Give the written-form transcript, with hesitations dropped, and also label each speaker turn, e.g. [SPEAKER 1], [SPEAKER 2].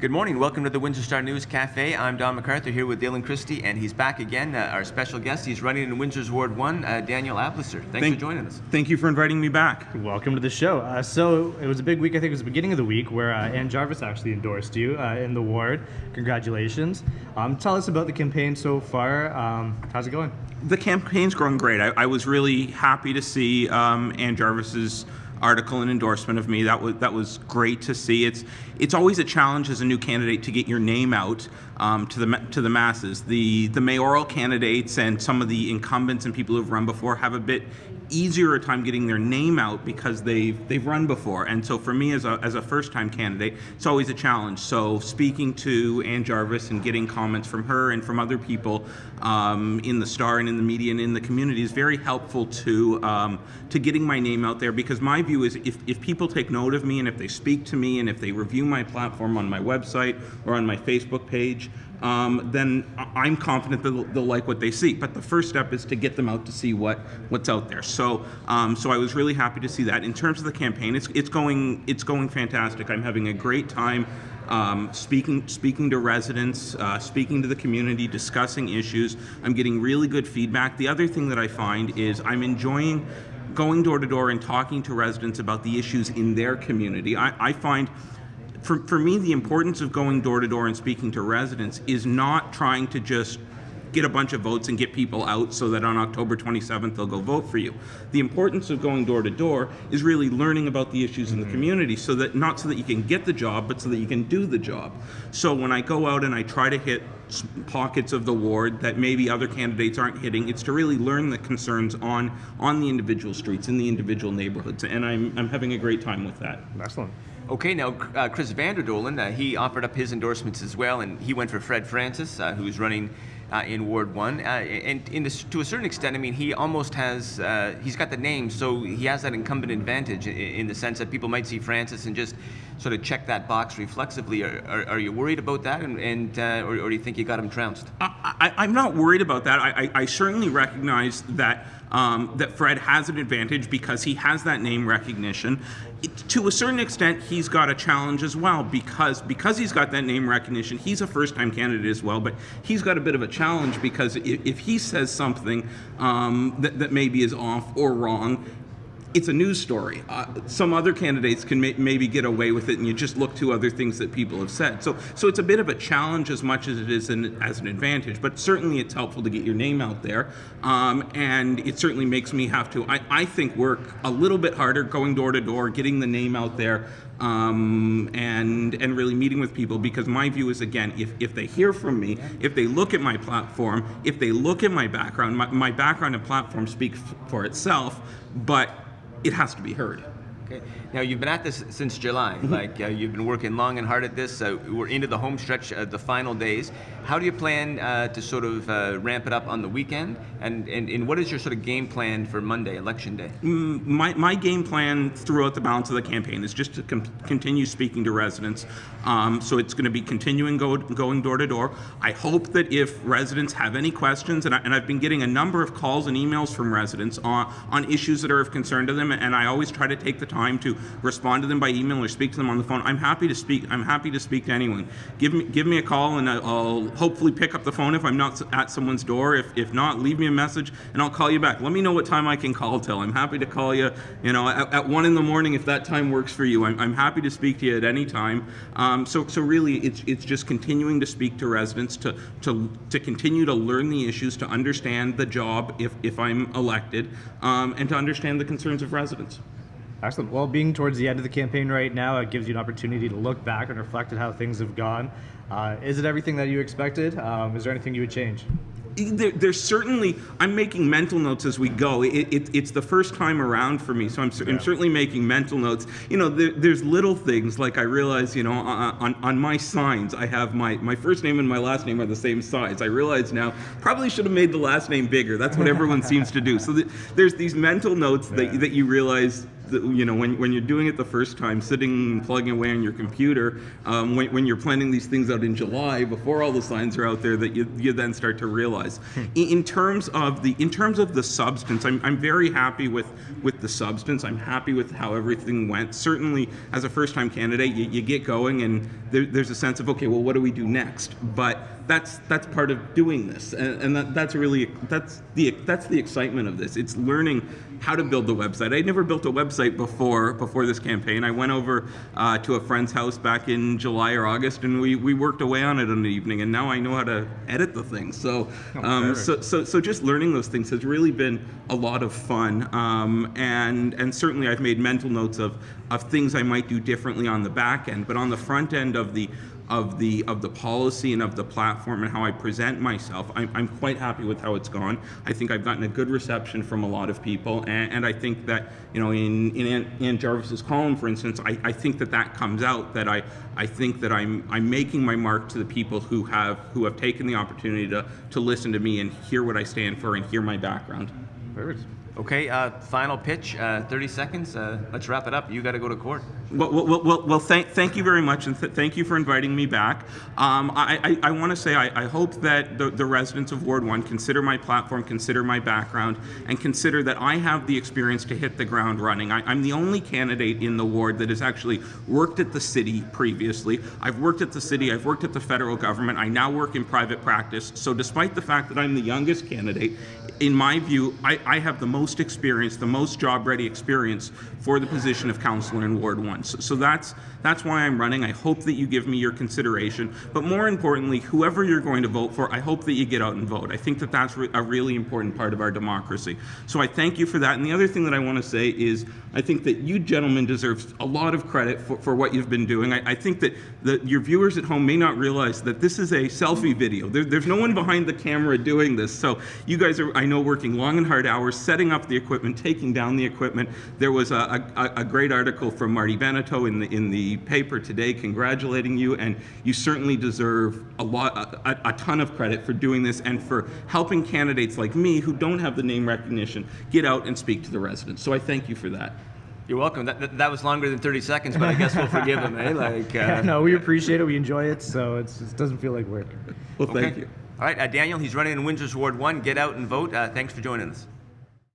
[SPEAKER 1] Good morning. Welcome to the Windsor Star News Cafe. I'm Don McArthur here with Dylan Kristy, and he's back again, our special guest. He's running in Windsor's Ward 1, Daniel Ableser. Thanks for joining us.
[SPEAKER 2] Thank you for inviting me back.
[SPEAKER 3] Welcome to the show. So it was a big week, I think it was the beginning of the week, where Ann Jarvis actually endorsed you in the ward. Congratulations. Tell us about the campaign so far. How's it going?
[SPEAKER 2] The campaign's going great. I was really happy to see Ann Jarvis's article and endorsement of me. That was great to see. It's always a challenge as a new candidate to get your name out to the masses. The mayoral candidates and some of the incumbents and people who've run before have a bit easier a time getting their name out because they've run before. And so for me as a first-time candidate, it's always a challenge. So speaking to Ann Jarvis and getting comments from her and from other people in the Star and in the media and in the community is very helpful to getting my name out there, because my view is if people take note of me and if they speak to me and if they review my platform on my website or on my Facebook page, then I'm confident that they'll like what they see. But the first step is to get them out to see what's out there. So I was really happy to see that. In terms of the campaign, it's going fantastic. I'm having a great time speaking to residents, speaking to the community, discussing issues. I'm getting really good feedback. The other thing that I find is I'm enjoying going door to door and talking to residents about the issues in their community. I find for me, the importance of going door to door and speaking to residents is not trying to just get a bunch of votes and get people out so that on October 27th they'll go vote for you. The importance of going door to door is really learning about the issues in the community, so that not so that you can get the job, but so that you can do the job. So when I go out and I try to hit pockets of the ward that maybe other candidates aren't hitting, it's to really learn the concerns on the individual streets, in the individual neighborhoods, and I'm having a great time with that.
[SPEAKER 3] Excellent.
[SPEAKER 1] Okay, now Chris Vanderdolen, he offered up his endorsements as well, and he went for Fred Francis, who's running in Ward 1. And to a certain extent, I mean, he almost has, he's got the name, so he has that incumbent advantage in the sense that people might see Francis and just sort of check that box reflexively. Are you worried about that, or do you think you got him trounced?
[SPEAKER 2] I'm not worried about that. I certainly recognize that that Fred has an advantage because he has that name recognition. To a certain extent, he's got a challenge as well because he's got that name recognition. He's a first-time candidate as well, but he's got a bit of a challenge because if he says something that maybe is off or wrong, it's a news story. Some other candidates can maybe get away with it, and you just look to other things that people have said. So it's a bit of a challenge as much as it is as an advantage, but certainly it's helpful to get your name out there, and it certainly makes me have to, I think, work a little bit harder going door to door, getting the name out there, and really meeting with people, because my view is, again, if they hear from me, if they look at my platform, if they look at my background, my background and platform speak for itself, but it has to be heard.
[SPEAKER 1] Okay. Now, you've been at this since July. You've been working long and hard at this. We're into the home stretch, the final days. How do you plan to sort of ramp it up on the weekend? And what is your sort of game plan for Monday, Election Day?
[SPEAKER 2] My game plan throughout the balance of the campaign is just to continue speaking to residents. So it's going to be continuing going door to door. I hope that if residents have any questions, and I've been getting a number of calls and emails from residents on issues that are of concern to them, and I always try to take the time to respond to them by email or speak to them on the phone. I'm happy to speak to anyone. Give me a call, and I'll hopefully pick up the phone if I'm not at someone's door. If not, leave me a message and I'll call you back. Let me know what time I can call till. I'm happy to call you, at 1 in the morning if that time works for you. I'm happy to speak to you at any time. So really it's just continuing to speak to residents, to continue to learn the issues, to understand the job if I'm elected, and to understand the concerns of residents.
[SPEAKER 3] Excellent. Well, being towards the end of the campaign right now, it gives you an opportunity to look back and reflect on how things have gone. Is it everything that you expected? Is there anything you would change?
[SPEAKER 2] There's certainly, I'm making mental notes as we go. It's the first time around for me, so I'm certainly making mental notes. There's little things, like I realize, on my signs, I have my first name and my last name are the same size. I realize now, probably should have made the last name bigger. That's what everyone seems to do. So there's these mental notes that you realize when you're doing it the first time, sitting and plugging away on your computer, when you're planning these things out in July before all the signs are out there, that you then start to realize. In terms of the substance, I'm very happy with the substance. I'm happy with how everything went. Certainly, as a first-time candidate, you get going, and there's a sense of, okay, well, what do we do next? But that's part of doing this, and that's the excitement of this. It's learning how to build the website. I never built a website before this campaign. I went over to a friend's house back in July or August, and we worked away on it in the evening. And now I know how to edit the thing. So so just learning those things has really been a lot of fun. And certainly I've made mental notes of things I might do differently on the back end, but on the front end of the policy and of the platform and how I present myself, I'm quite happy with how it's gone. I think I've gotten a good reception from a lot of people, and I think that, in Ann Jarvis's column, for instance, I think that comes out, that I think that I'm making my mark to the people who have taken the opportunity to listen to me and hear what I stand for and hear my background.
[SPEAKER 3] Perfect.
[SPEAKER 1] Okay, final pitch, 30 seconds. Let's wrap it up. You got to go to court.
[SPEAKER 2] Well, thank you very much, and thank you for inviting me back. I want to say I hope that the residents of Ward 1 consider my platform, consider my background, and consider that I have the experience to hit the ground running. I'm the only candidate in the ward that has actually worked at the city previously. I've worked at the city, I've worked at the federal government, I now work in private practice. So despite the fact that I'm the youngest candidate, in my view, I have the most experience, the most job-ready experience for the position of councillor in Ward 1. So that's why I'm running. I hope that you give me your consideration. But more importantly, whoever you're going to vote for, I hope that you get out and vote. I think that that's a really important part of our democracy. So I thank you for that. And the other thing that I want to say is I think that you gentlemen deserve a lot of credit for what you've been doing. I think that your viewers at home may not realize that this is a selfie video. There's no one behind the camera doing this. So you guys are, I know, working long and hard hours, setting up the equipment, taking down the equipment. There was a great article from Marty Beneteau in the paper today congratulating you, and you certainly deserve a ton of credit for doing this and for helping candidates like me who don't have the name recognition get out and speak to the residents. So I thank you for that.
[SPEAKER 1] You're welcome. That was longer than 30 seconds, but I guess we'll forgive him, eh?
[SPEAKER 3] No, we appreciate it. We enjoy it, so it doesn't feel like work.
[SPEAKER 2] Well, thank you.
[SPEAKER 1] All right, Daniel, he's running in Windsor's Ward 1. Get out and vote. Thanks for joining us.